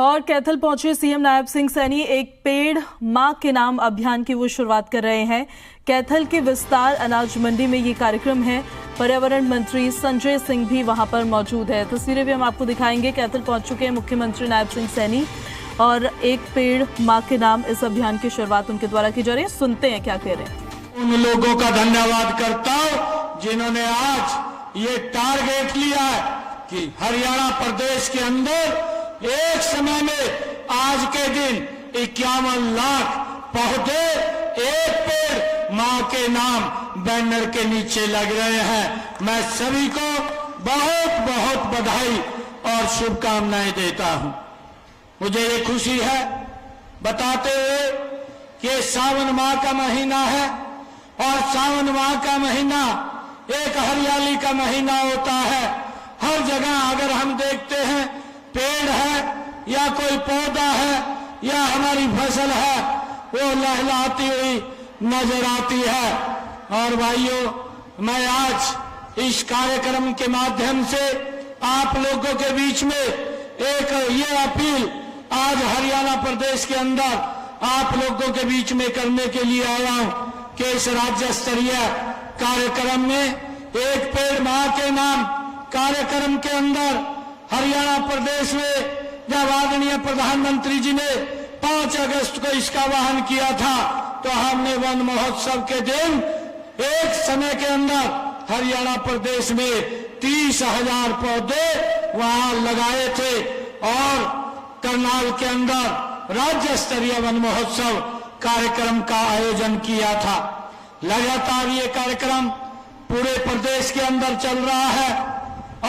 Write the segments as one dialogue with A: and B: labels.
A: और कैथल पहुंचे सीएम नायब सिंह सैनी एक पेड़ मां के नाम अभियान की वो शुरुआत कर रहे हैं। कैथल के विस्तार अनाज मंडी में ये कार्यक्रम है। पर्यावरण मंत्री संजय सिंह भी वहां पर मौजूद है। तस्वीरें भी हम आपको दिखाएंगे। कैथल पहुंच चुके हैं मुख्यमंत्री नायब सिंह सैनी और एक पेड़ मां के नाम इस अभियान की शुरुआत उनके द्वारा की जा रही है। सुनते हैं क्या कह रहे हैं।
B: उन लोगों का धन्यवाद करता हूं जिन्होंने आज ये टारगेट लिया है कि हरियाणा प्रदेश के अंदर एक समय में आज के दिन 51 लाख पौधे एक पेड़ मां के नाम बैनर के नीचे लग रहे हैं। मैं सभी को बहुत बहुत बधाई और शुभकामनाएं देता हूं। मुझे ये खुशी है बताते हुए कि सावन माह का महीना है और सावन माह का महीना एक हरियाली का महीना होता है। हर जगह अगर हम देखते हैं पेड़ है या कोई पौधा है या हमारी फसल है वो लहलाती हुई नजर आती है। और भाइयों, मैं आज इस कार्यक्रम के माध्यम से आप लोगों के बीच में एक ये अपील आज हरियाणा प्रदेश के अंदर आप लोगों के बीच में करने के लिए आया हूं कि इस राज्य स्तरीय कार्यक्रम में एक पेड़ मां के नाम कार्यक्रम के अंदर हरियाणा प्रदेश में जब आदरणीय प्रधानमंत्री जी ने 5 अगस्त को इसका आह्वान किया था तो हमने वन महोत्सव के दिन एक समय के अंदर हरियाणा प्रदेश में 30,000 पौधे वहां लगाए थे और करनाल के अंदर राज्य स्तरीय वन महोत्सव कार्यक्रम का आयोजन किया था। लगातार ये कार्यक्रम पूरे प्रदेश के अंदर चल रहा है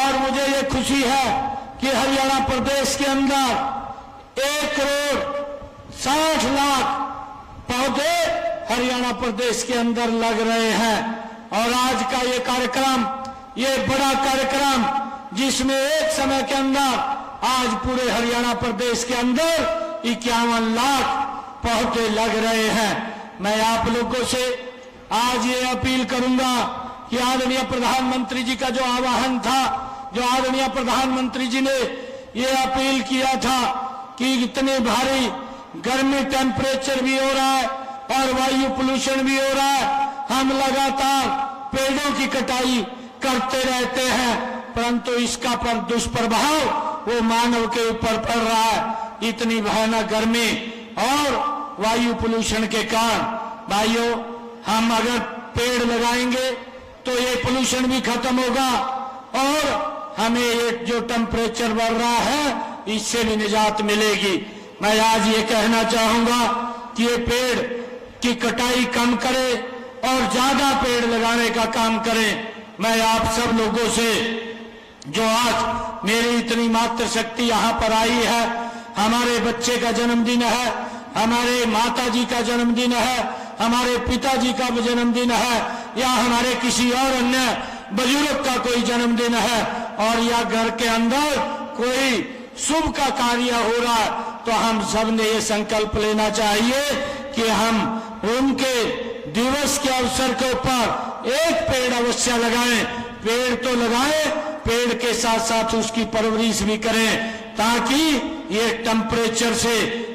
B: और मुझे ये खुशी है कि हरियाणा प्रदेश के अंदर 1,60,00,000 पौधे हरियाणा प्रदेश के अंदर लग रहे हैं। और आज का ये कार्यक्रम, ये बड़ा कार्यक्रम जिसमें एक समय के अंदर आज पूरे हरियाणा प्रदेश के अंदर 51 लाख पौधे लग रहे हैं। मैं आप लोगों से आज ये अपील करूंगा कि आदरणीय प्रधानमंत्री जी का जो आह्वान था, जो आदरणीय प्रधानमंत्री जी ने ये अपील किया था कि इतनी भारी गर्मी टेम्परेचर भी हो रहा है और वायु पोल्यूशन भी हो रहा है, हम लगातार पेड़ों की कटाई करते रहते हैं परंतु इसका पर दुष्प्रभाव वो मानव के ऊपर पड़ रहा है। इतनी भयानक गर्मी और वायु पोल्यूशन के कारण भाइयों, हम अगर पेड़ लगाएंगे तो ये पोल्यूशन भी खत्म होगा और हमें ये जो टेम्परेचर बढ़ रहा है इससे भी निजात मिलेगी। मैं आज ये कहना चाहूंगा कि ये पेड़ की कटाई कम करें और ज्यादा पेड़ लगाने का काम करें। मैं आप सब लोगों से, जो आज मेरी इतनी मातृ शक्ति यहाँ पर आई है, हमारे बच्चे का जन्मदिन है, हमारे माता जी का जन्मदिन है, हमारे पिताजी का जन्मदिन है या हमारे किसी और अन्य बुजुर्ग का कोई जन्मदिन है और या घर के अंदर कोई शुभ का कार्य हो रहा है तो हम सब ने ये संकल्प लेना चाहिए कि हम उनके दिवस के अवसर के ऊपर एक पेड़ अवश्य लगाएं। पेड़ तो लगाएं, पेड़ के साथ साथ उसकी परवरिश भी करें ताकि ये टेम्परेचर से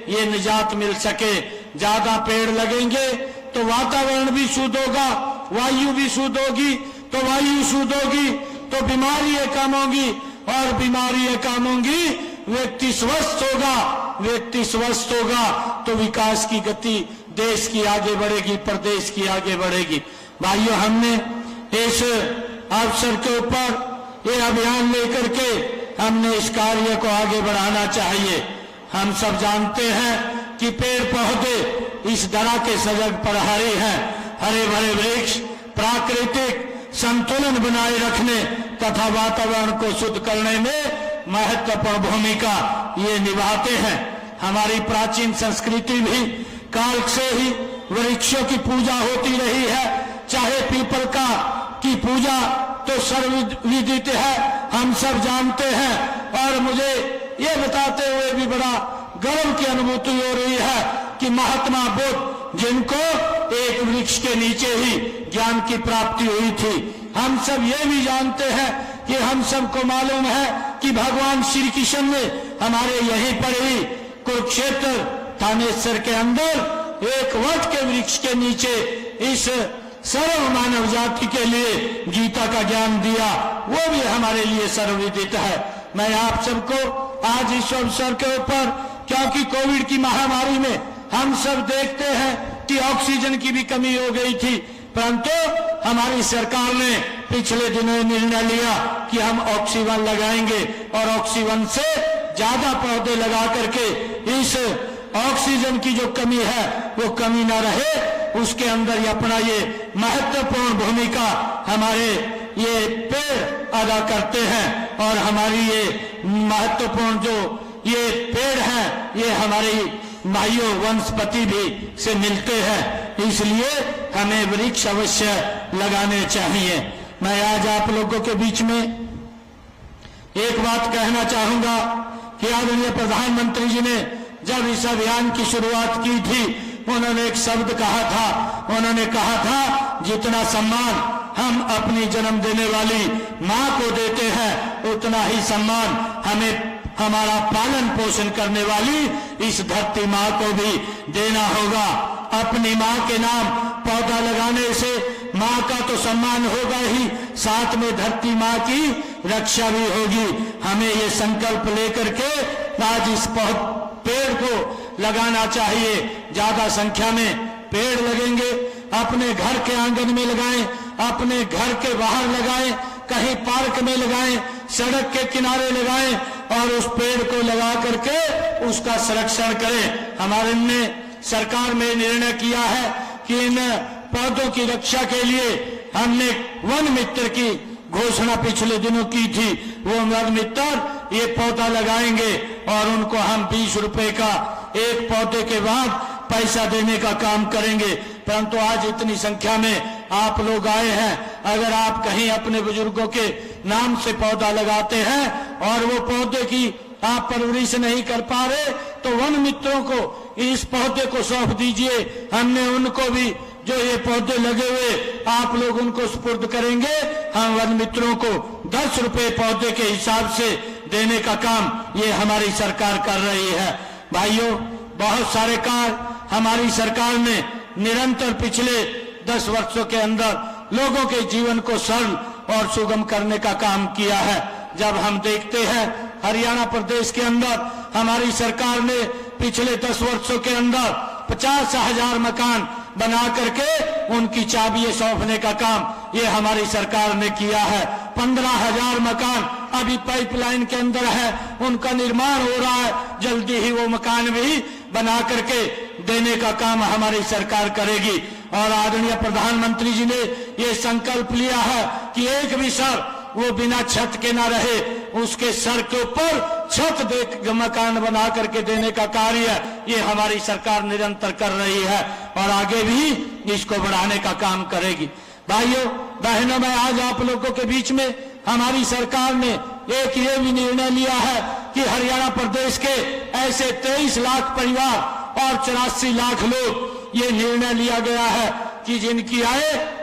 B: ये निजात मिल सके। ज्यादा पेड़ लगेंगे तो वातावरण भी शुद्ध होगा, वायु भी शुद्ध होगी, तो वायु शुद्ध होगी तो बीमारियां कम होंगी और बीमारियां कम होंगी, व्यक्ति स्वस्थ होगा, व्यक्ति स्वस्थ होगा तो विकास की गति देश की आगे बढ़ेगी, प्रदेश की आगे बढ़ेगी। भाइयों, हमने इस अवसर के ऊपर ये अभियान लेकर के हमने इस कार्य को आगे बढ़ाना चाहिए। हम सब जानते हैं कि पेड़ पौधे इस धरा के सजग प्रहरी हैं। हरे भरे वृक्ष प्राकृतिक संतुलन बनाए रखने तथा वातावरण को शुद्ध करने में महत्वपूर्ण भूमिका ये निभाते हैं। हमारी प्राचीन संस्कृति भी काल से ही वृक्षों की पूजा होती रही है। चाहे पीपल का की पूजा तो सर्वविदित है, हम सब जानते हैं। और मुझे ये बताते हुए भी बड़ा गर्व की अनुभूति हो रही है कि महात्मा बुद्ध, जिनको एक वृक्ष के नीचे ही ज्ञान की प्राप्ति हुई थी, हम सब ये भी जानते हैं कि हम सबको मालूम है कि भगवान श्री कृष्ण ने हमारे यहीं पर ही कुरुक्षेत्र थानेश्वर के अंदर एक वट के वृक्ष के नीचे इस सर्व मानव जाति के लिए गीता का ज्ञान दिया, वो भी हमारे लिए सर्वविदित है। मैं आप सबको आज इस अवसर के ऊपर, क्योंकि कोविड की महामारी में हम सब देखते हैं कि ऑक्सीजन की भी कमी हो गई थी, परंतु हमारी सरकार ने पिछले दिनों निर्णय लिया कि हम ऑक्सीजन लगाएंगे और ऑक्सीजन से ज्यादा पौधे लगा करके इस ऑक्सीजन की जो कमी है वो कमी ना रहे, उसके अंदर अपना ये महत्वपूर्ण भूमिका हमारे ये पेड़ अदा करते हैं। और हमारी ये महत्वपूर्ण जो ये पेड़ हैं ये हमारी भाइयों वनस्पति भी से मिलते हैं, इसलिए हमें वृक्ष अवश्य लगाने चाहिए। मैं आज आप लोगों के बीच में एक बात कहना चाहूंगा कि आदरणीय प्रधानमंत्री जी ने जब इस अभियान की शुरुआत की थी, उन्होंने एक शब्द कहा था, उन्होंने कहा था जितना सम्मान हम अपनी जन्म देने वाली माँ को देते हैं उतना ही सम्मान हमें हमारा पालन पोषण करने वाली इस धरती माँ को भी देना होगा। अपनी माँ के नाम पौधा लगाने से माँ का तो सम्मान होगा ही, साथ में धरती माँ की रक्षा भी होगी। हमें ये संकल्प लेकर के आज इस पेड़ को लगाना चाहिए। ज्यादा संख्या में पेड़ लगेंगे, अपने घर के आंगन में लगाएं, अपने घर के बाहर लगाएं, कहीं पार्क में लगाएं, सड़क के किनारे लगाएं और उस पेड़ को लगा करके उसका संरक्षण करें। हमारे ने सरकार में निर्णय किया है कि इन पौधों की रक्षा के लिए हमने वन मित्र की घोषणा पिछले दिनों की थी। वो वन मित्र ये पौधा लगाएंगे और उनको हम 20 रुपए का एक पौधे के बाद पैसा देने का काम करेंगे। परंतु आज इतनी संख्या में आप लोग आए हैं, अगर आप कहीं अपने बुजुर्गों के नाम से पौधा लगाते हैं और वो पौधे की आप परवरिश नहीं कर पा रहे, तो वन मित्रों को इस पौधे को सौंप दीजिए। हमने उनको भी जो ये पौधे लगे हुए आप लोग उनको सुपुर्द करेंगे। हम वन मित्रों को 10 रुपए पौधे के हिसाब से देने का काम ये हमारी सरकार कर रही है। भाइयों, बहुत सारे कार्य हमारी सरकार ने निरंतर पिछले 10 वर्षों के अंदर लोगों के जीवन को सरल और सुगम करने का काम किया है। जब हम देखते हैं हरियाणा प्रदेश के अंदर हमारी सरकार ने पिछले 10 वर्षों के अंदर 50,000 मकान बना करके उनकी चाबियां सौंपने का काम ये हमारी सरकार ने किया है। 15,000 मकान अभी पाइपलाइन के अंदर है, उनका निर्माण हो रहा है, जल्दी ही वो मकान भी बना करके देने का काम हमारी सरकार करेगी। और आदरणीय प्रधानमंत्री जी ने ये संकल्प लिया है कि एक भी सर वो बिना छत के ना रहे, उसके सर के ऊपर छत दे मकान बना करके देने का कार्य ये हमारी सरकार निरंतर कर रही है और आगे भी इसको बढ़ाने का काम करेगी। भाइयों बहनों, मैं आज आप लोगों के बीच में हमारी सरकार ने एक ये भी निर्णय लिया है कि हरियाणा प्रदेश के ऐसे 23 लाख परिवार और 84 लाख लोग, ये निर्णय लिया गया है कि जिनकी आय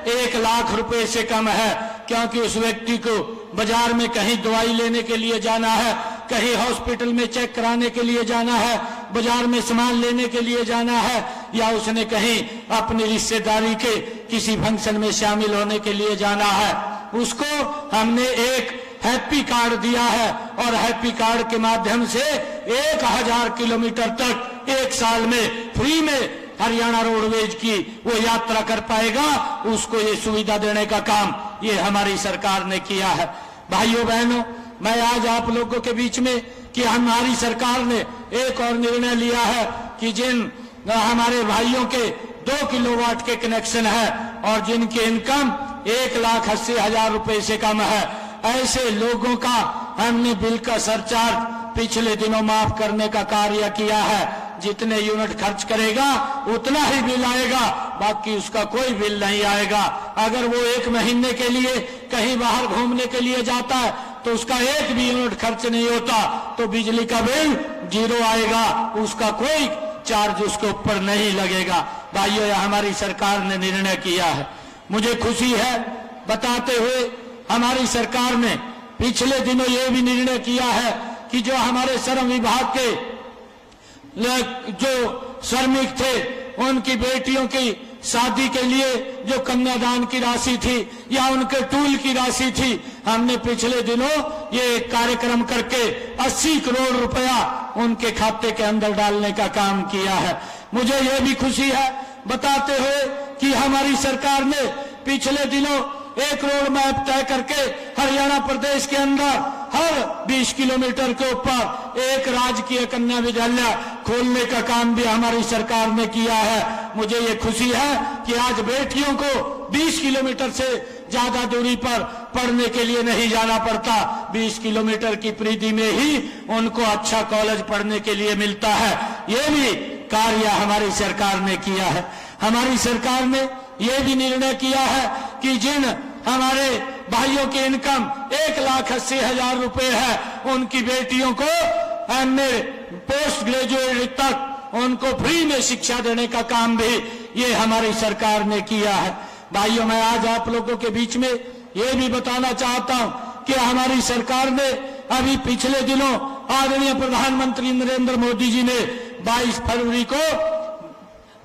B: 1 लाख रुपए से कम है, क्योंकि उस व्यक्ति को बाजार में कहीं दवाई लेने के लिए जाना है, कहीं हॉस्पिटल में चेक कराने के लिए जाना है, बाजार में सामान लेने के लिए जाना है, या उसने कहीं अपनी रिश्तेदारी के किसी फंक्शन में शामिल होने के लिए जाना है, उसको हमने एक हैप्पी कार्ड दिया है और हैप्पी कार्ड के माध्यम से 1000 किलोमीटर तक 1 साल में फ्री में हरियाणा रोडवेज की वो यात्रा कर पाएगा। उसको ये सुविधा देने का काम ये हमारी सरकार ने किया है। भाइयों बहनों, मैं आज आप लोगों के बीच में कि हमारी सरकार ने एक और निर्णय लिया है कि जिन हमारे भाइयों के 2 किलोवाट के कनेक्शन है और जिनकी इनकम 1,80,000 रुपए से कम है, ऐसे लोगों का हमने बिल का सरचार्ज पिछले दिनों माफ करने का कार्य किया है। जितने यूनिट खर्च करेगा उतना ही बिल आएगा, बाकी उसका कोई बिल नहीं आएगा। अगर वो 1 महीने के लिए कहीं बाहर घूमने के लिए जाता है तो उसका 1 भी यूनिट खर्च नहीं होता, तो बिजली का बिल 0 आएगा, उसका कोई चार्ज उसके ऊपर नहीं लगेगा। भाइयों, यह हमारी सरकार ने निर्णय किया है। मुझे खुशी है बताते हुए हमारी सरकार ने पिछले दिनों ये भी निर्णय किया है कि जो हमारे श्रम विभाग के जो श्रमिक थे उनकी बेटियों की शादी के लिए जो कन्यादान की राशि थी या उनके टूल की राशि थी, हमने पिछले दिनों ये कार्यक्रम करके 80 करोड़ रुपया उनके खाते के अंदर डालने का काम किया है। मुझे ये भी खुशी है बताते हुए कि हमारी सरकार ने पिछले दिनों एक रोड मैप तय करके हरियाणा प्रदेश के अंदर हर 20 किलोमीटर के ऊपर एक राजकीय कन्या विद्यालय खोलने का काम भी हमारी सरकार ने किया है। मुझे ये खुशी है कि आज बेटियों को 20 किलोमीटर से ज्यादा दूरी पर पढ़ने के लिए नहीं जाना पड़ता। 20 किलोमीटर की परिधि में ही उनको अच्छा कॉलेज पढ़ने के लिए मिलता है। ये भी कार्य हमारी सरकार ने किया है। हमारी सरकार ने ये भी निर्णय किया है कि जिन हमारे भाइयों की इनकम 1,80,000 रुपए है, उनकी बेटियों को एमए पोस्ट ग्रेजुएट तक उनको फ्री में शिक्षा देने का काम भी ये हमारी सरकार ने किया है। भाइयों, मैं आज आप लोगों के बीच में ये भी बताना चाहता हूं कि हमारी सरकार ने अभी पिछले दिनों आदरणीय प्रधानमंत्री नरेंद्र मोदी जी ने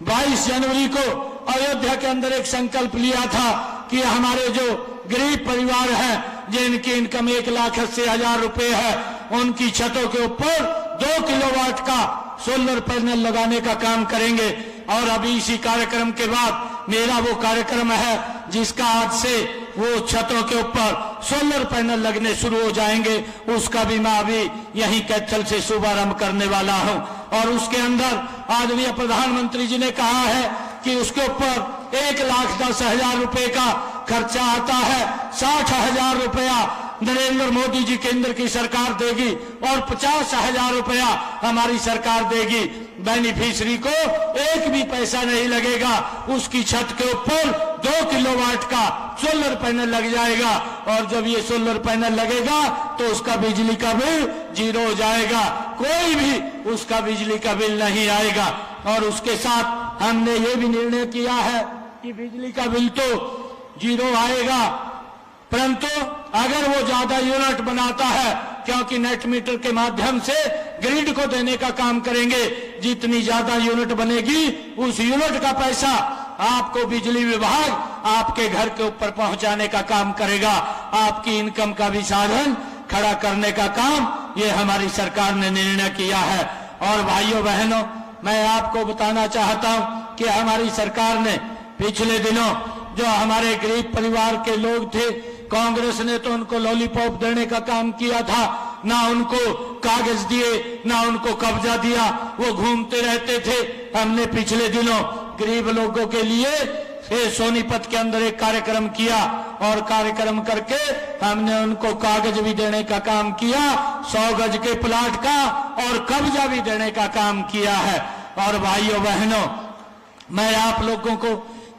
B: 22 जनवरी को अयोध्या के अंदर एक संकल्प लिया था कि हमारे जो गरीब परिवार हैं जिनकी इनकम 1,80,000 रुपए है, उनकी छतों के ऊपर 2 किलोवाट का सोलर पैनल लगाने का काम करेंगे। और अभी इसी कार्यक्रम के बाद मेरा वो कार्यक्रम है जिसका आज से वो छतों के ऊपर सोलर पैनल लगने शुरू हो जाएंगे। उसका भी मैं अभी यहीं कैथल से शुभारंभ करने वाला हूं। और उसके अंदर आदरणीय प्रधानमंत्री जी ने कहा है कि उसके ऊपर 1,10,000 रुपए का खर्चा आता है। 60,000 रुपया नरेंद्र मोदी जी केंद्र की सरकार देगी और 50,000 रुपया हमारी सरकार देगी। बेनिफिशियरी को एक भी पैसा नहीं लगेगा। उसकी छत के ऊपर 2 किलोवाट का सोलर पैनल लग जाएगा और जब ये सोलर पैनल लगेगा तो उसका बिजली का बिल 0 हो जाएगा। कोई भी उसका बिजली का बिल नहीं आएगा। और उसके साथ हमने ये भी निर्णय किया है कि बिजली का बिल तो 0 आएगा, परंतु अगर वो ज्यादा यूनिट बनाता है, क्योंकि नेट मीटर के माध्यम से ग्रिड को देने का काम करेंगे, जितनी ज्यादा यूनिट बनेगी उस यूनिट का पैसा आपको बिजली विभाग आपके घर के ऊपर पहुंचाने का काम करेगा। आपकी इनकम का भी साधन खड़ा करने का काम ये हमारी सरकार ने निर्णय किया है। और भाइयों बहनों, मैं आपको बताना चाहता हूं कि हमारी सरकार ने पिछले दिनों जो हमारे गरीब परिवार के लोग थे, कांग्रेस ने तो उनको लॉलीपॉप देने का काम किया था, ना उनको कागज दिए ना उनको कब्जा दिया, वो घूमते रहते थे। हमने पिछले दिनों गरीब लोगों के लिए सोनीपत के अंदर एक कार्यक्रम किया और कार्यक्रम करके हमने उनको कागज भी देने का काम किया, 100 गज के प्लाट का, और कब्जा भी देने का काम किया है। और भाइयों बहनों, मैं आप लोगों को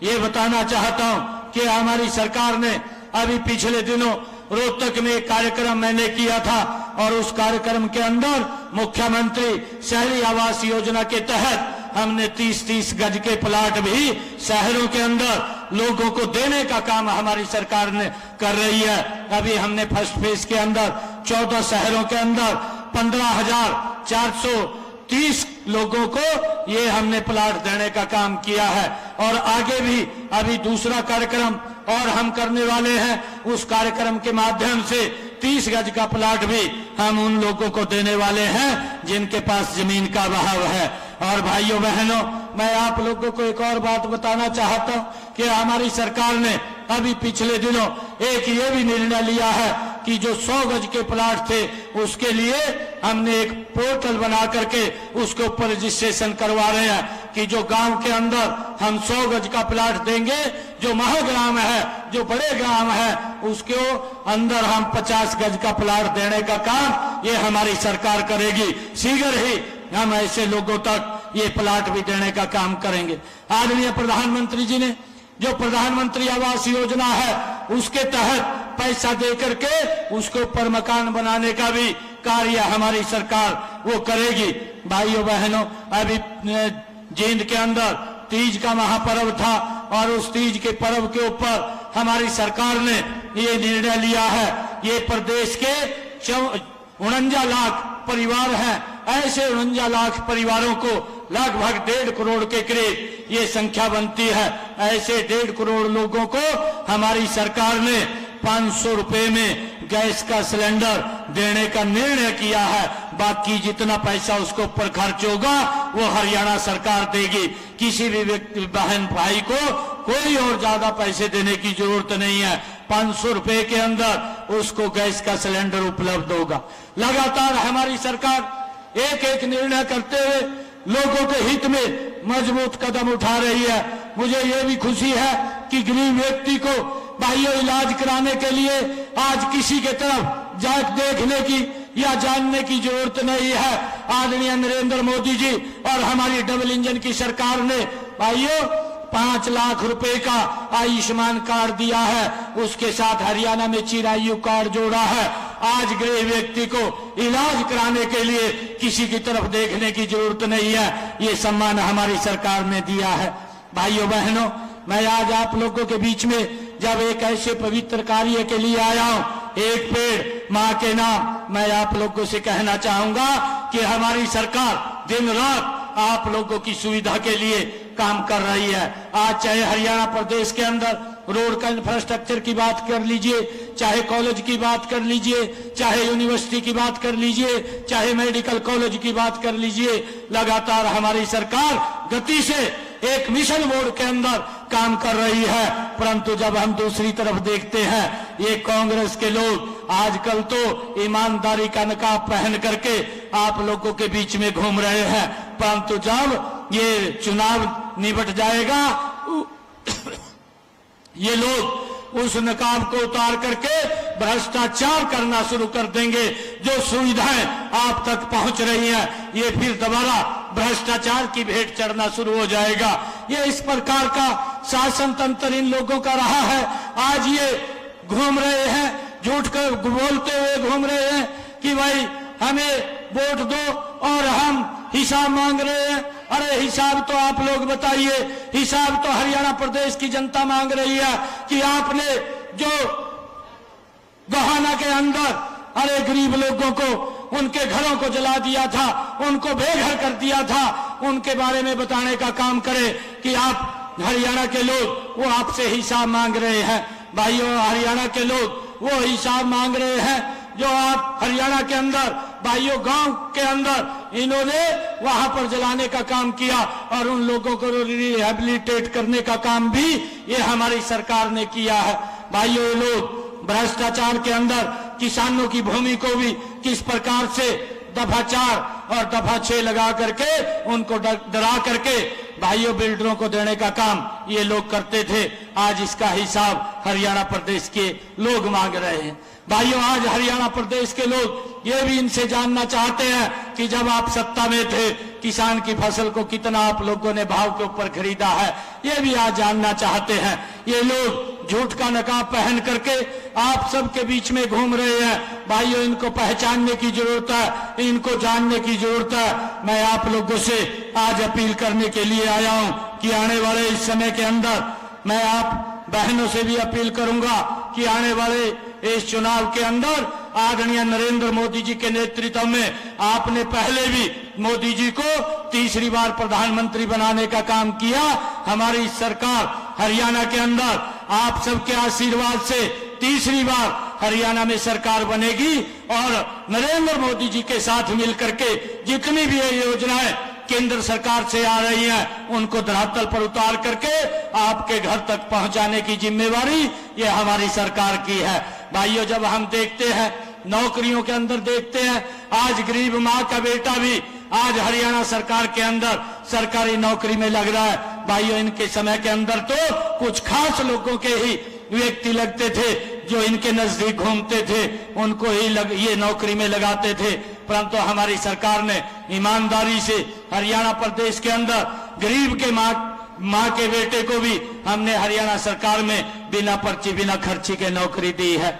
B: ये बताना चाहता हूं कि हमारी सरकार ने अभी पिछले दिनों रोहतक में एक कार्यक्रम मैंने किया था और उस कार्यक्रम के अंदर मुख्यमंत्री शहरी आवास योजना के तहत हमने 30-30 गज के प्लाट भी शहरों के अंदर लोगों को देने का काम हमारी सरकार ने कर रही है। अभी हमने फर्स्ट फेज के अंदर 14 शहरों के अंदर 15,430 लोगों को ये हमने प्लाट देने का काम किया है। और आगे भी अभी दूसरा कार्यक्रम और हम करने वाले हैं। उस कार्यक्रम के माध्यम से 30 गज का प्लाट भी हम उन लोगों को देने वाले हैं जिनके पास जमीन का अभाव है। और भाइयों बहनों, मैं आप लोगों को एक और बात बताना चाहता हूं कि हमारी सरकार ने अभी पिछले दिनों एक ये भी निर्णय लिया है कि जो 100 गज के प्लाट थे उसके लिए हमने एक पोर्टल बना करके उसके ऊपर रजिस्ट्रेशन करवा रहे हैं कि जो गांव के अंदर हम 100 गज का प्लाट देंगे, जो महाग्राम है, जो बड़े ग्राम है, उसके अंदर हम 50 गज का प्लाट देने का काम ये हमारी सरकार करेगी। शीघ्र ही हम ऐसे लोगों तक ये प्लाट भी देने का काम करेंगे। आदरणीय प्रधानमंत्री जी ने जो प्रधानमंत्री आवास योजना है उसके तहत पैसा दे करके उसके ऊपर मकान बनाने का भी कार्य हमारी सरकार वो करेगी। भाइयों बहनों, अभी जींद के अंदर तीज का महापर्व था और उस तीज के पर्व के ऊपर हमारी सरकार ने ये निर्णय लिया है ये प्रदेश के 49 लाख परिवार हैं। ऐसे 49 लाख परिवारों को लगभग 1.5 करोड़ के करीब ये संख्या बनती है। ऐसे 1.5 करोड़ लोगों को हमारी सरकार ने 500 रुपए में गैस का सिलेंडर देने का निर्णय किया है। बाकी जितना पैसा उसके ऊपर खर्च होगा वो हरियाणा सरकार देगी। किसी भी व्यक्ति बहन भाई को कोई और ज्यादा पैसे देने की जरूरत नहीं है। 500 रुपए के अंदर उसको गैस का सिलेंडर उपलब्ध होगा। लगातार हमारी सरकार एक एक निर्णय करते हुए लोगों के हित में मजबूत कदम उठा रही है। मुझे ये भी खुशी है कि गरीब व्यक्ति को भाइयों इलाज कराने के लिए आज किसी के तरफ जांच देखने की या जानने की जरूरत नहीं है। आदरणीय नरेंद्र मोदी जी और हमारी डबल इंजन की सरकार ने भाइयों 5 लाख रुपए का आयुष्मान कार्ड दिया है। उसके साथ हरियाणा में चिरायु कार्ड जोड़ा है। आज गरीब व्यक्ति को इलाज कराने के लिए किसी की तरफ देखने की जरूरत नहीं है। ये सम्मान हमारी सरकार ने दिया है। भाइयों बहनों, मैं आज आप लोगों के बीच में जब एक ऐसे पवित्र कार्य के लिए आया हूं, एक पेड़ मां के नाम, मैं आप लोगों से कहना चाहूंगा कि हमारी सरकार दिन रात आप लोगों की सुविधा के लिए काम कर रही है। आज चाहे हरियाणा प्रदेश के अंदर रोड का इंफ्रास्ट्रक्चर की बात कर लीजिए, चाहे कॉलेज की बात कर लीजिए, चाहे यूनिवर्सिटी की बात कर लीजिए, चाहे मेडिकल कॉलेज की बात कर लीजिए, लगातार हमारी सरकार गति से एक मिशन मोड के अंदर काम कर रही है। परंतु जब हम दूसरी तरफ देखते हैं, ये कांग्रेस के लोग आजकल तो ईमानदारी का नकाब पहन करके आप लोगों के बीच में घूम रहे हैं। परंतु जब ये चुनाव निपट जाएगा ये लोग उस नकाब को उतार करके भ्रष्टाचार करना शुरू कर देंगे। जो सुविधाएं आप तक पहुंच रही हैं, ये फिर दोबारा भ्रष्टाचार की भेंट चढ़ना शुरू हो जाएगा। ये इस प्रकार का शासन तंत्र इन लोगों का रहा है। आज ये घूम रहे हैं, झूठ कर बोलते हुए घूम रहे हैं कि भाई हमें वोट दो और हम हिसाब मांग रहे हैं। अरे हिसाब तो आप लोग बताइए, हिसाब तो हरियाणा प्रदेश की जनता मांग रही है कि आपने जो गोहाना के अंदर अरे गरीब लोगों को उनके घरों को जला दिया था, उनको बेघर कर दिया था, उनके बारे में बताने का काम करें कि आप हरियाणा के लोग वो आपसे हिसाब मांग रहे हैं। भाइयों, हरियाणा के लोग वो हिसाब मांग रहे हैं जो आप हरियाणा के अंदर भाइयों गांव के अंदर इन्होंने वहां पर जलाने का काम किया और उन लोगों को रिहेबिलिटेट करने का काम भी ये हमारी सरकार ने किया है। भाइयों, ये लोग भ्रष्टाचार के अंदर किसानों की भूमि को भी किस प्रकार से दफा 4 और दफा 6 लगा करके उनको डरा करके भाइयों बिल्डरों को देने का काम ये लोग करते थे। आज इसका हिसाब हरियाणा प्रदेश के लोग मांग रहे हैं। भाइयों, आज हरियाणा प्रदेश के लोग ये भी इनसे जानना चाहते हैं कि जब आप सत्ता में थे किसान की फसल को कितना आप लोगों ने भाव के ऊपर खरीदा है, ये भी आज जानना चाहते हैं। ये लोग झूठ का नकाब पहन करके आप सबके बीच में घूम रहे हैं। भाइयों, इनको पहचानने की जरूरत है, इनको जानने की जरूरत है। मैं आप लोगों से आज अपील करने के लिए आया हूं कि आने वाले इस समय के अंदर मैं आप बहनों से भी अपील करूंगा कि आने वाले इस चुनाव के अंदर आदरणीय नरेंद्र मोदी जी के नेतृत्व में आपने पहले भी मोदी जी को तीसरी बार प्रधानमंत्री बनाने का काम किया। हमारी सरकार हरियाणा के अंदर आप सबके आशीर्वाद से तीसरी बार हरियाणा में सरकार बनेगी और नरेंद्र मोदी जी के साथ मिलकर के जितनी भी ये योजनाएं केंद्र सरकार से आ रही हैं उनको धरातल पर उतार करके आपके घर तक पहुंचाने की जिम्मेवारी ये हमारी सरकार की है। भाइयों, जब हम देखते हैं नौकरियों के अंदर देखते हैं, आज गरीब माँ का बेटा भी आज हरियाणा सरकार के अंदर सरकारी नौकरी में लग रहा है। भाइयों, इनके समय के अंदर तो कुछ खास लोगों के ही व्यक्ति लगते थे जो इनके नजदीक घूमते थे, उनको ही ये नौकरी में लगाते थे। परंतु हमारी सरकार ने ईमानदारी से हरियाणा प्रदेश के अंदर गरीब के माँ के बेटे को भी हमने हरियाणा सरकार में बिना पर्ची बिना खर्ची के नौकरी दी है।